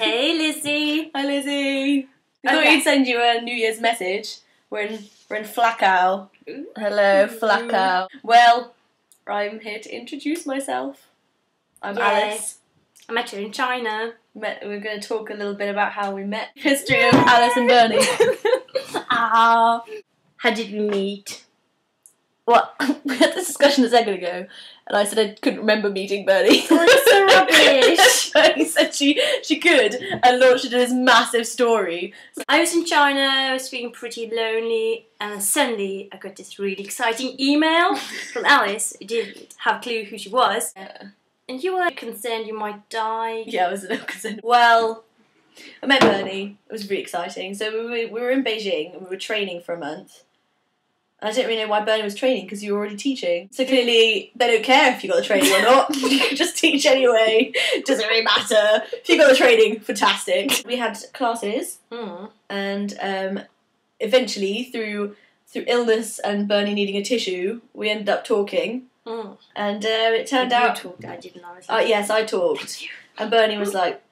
Hey, Lizzie. Hi, Lizzie. We thought we'd send you a New Year's message. We're in Flackow. Hello, Flackow. Well, I'm here to introduce myself. I'm Alice. I met you in China. We're going to talk a little bit about how we met. History of Alice and Bernie. How did we meet? Well, we had this discussion a second ago, and I said I couldn't remember meeting Bernie. Oh, it's so rubbish. Bernie said she could, and launched into this massive story. I was in China, I was feeling pretty lonely, and suddenly I got this really exciting email from Alice, who didn't have a clue who she was. And you were concerned you might die. Yeah, I was a little concerned. Well, I met Bernie. It was really exciting. So we were in Beijing, and we were training for a month. And I didn't really know why Bernie was training, because you were already teaching. So clearly, they don't care if you got the training or not. You can just teach anyway. Doesn't really matter. If you got the training, fantastic. We had classes, and eventually, through illness and Bernie needing a tissue, we ended up talking. And it turned out... You talked, I didn't know. Yes, I talked. And Bernie was like...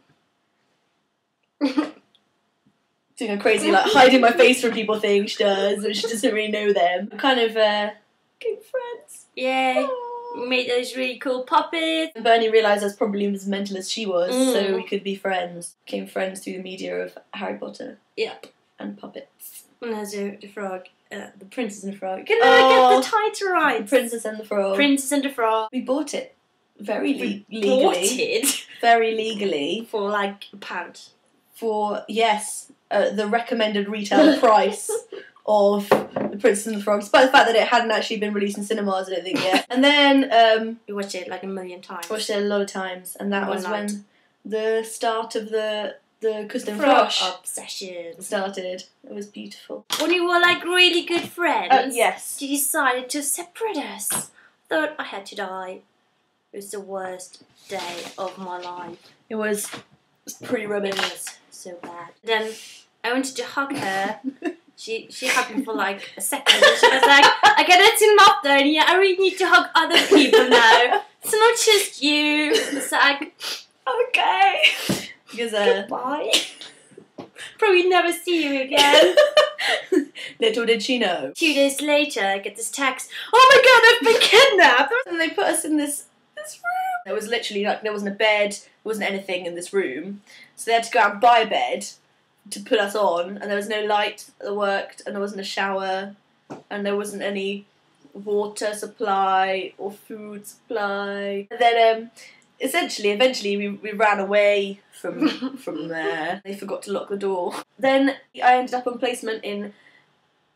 doing a crazy, like, hiding my face from people thing she does, and she doesn't really know them. Kind of, became friends. Yeah, we made those really cool puppets. And Bernie realised I was probably as mental as she was, so we could be friends. Became friends through the media of Harry Potter. Yep. And puppets. And there's the frog. The Princess and the Frog. Can I get the title right? The Princess and the Frog. Princess and the Frog. We bought it very legally. Bought it? Very legally. For like £1. For, yes, the recommended retail price of The Princess and the Frog, despite the fact that it hadn't actually been released in cinemas, I don't think, yet. And then... we watched it like 1,000,000 times. Watched it a lot of times, and that was when the start of the Cousin Frog Frosh obsession started. It was beautiful. When you were like really good friends, yes. you decided to separate us. Thought I had to die. It was the worst day of my life. It was pretty rubbish. It was so bad. Then I wanted to hug her. She hugged me for like a second, and she was like, "Okay, that's enough, Bernie. I really need to hug other people now. It's not just you." It's like, okay. Because, goodbye. Probably never see you again. Little did she know. 2 days later, I get this text. Oh my god, I've been kidnapped! And they put us in this room. There was literally, like, there wasn't a bed, there wasn't anything in this room. So they had to go out and buy a bed to put us on, and there was no light that worked, and there wasn't a shower, and there wasn't any water supply or food supply. And then, eventually we ran away from there. They forgot to lock the door. Then I ended up on placement in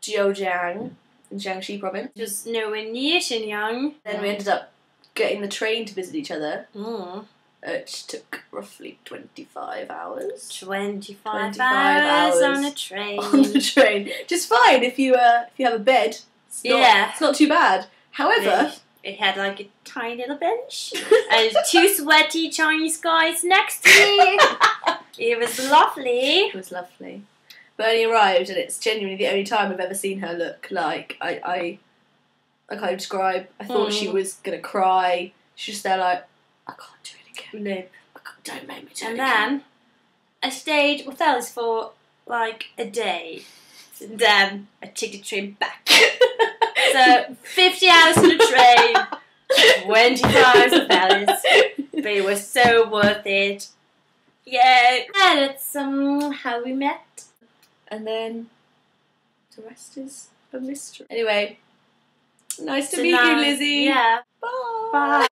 Zhejiang, in Jiangxi province. Just nowhere near Shenyang. Then we ended up getting the train to visit each other. Which took roughly 25 hours. 25 hours on a train. On the train. Just fine if you have a bed. It's not too bad. However... It had like a tiny little bench and 2 sweaty Chinese guys next to me. It was lovely. It was lovely. Bernie arrived, and it's genuinely the only time I've ever seen her look like I can't describe. I thought she was gonna cry. She's just there like, I can't do it again. Nope. Don't make me do it and again. Then I stayed with Alice for like a day. And then I took the train back. So 50 hours on the train, 25 hours with Alice, but it was so worth it. Yeah, that's how we met. And then the rest is a mystery. Anyway, nice to meet you, Lizzie. Yeah. Bye. Bye.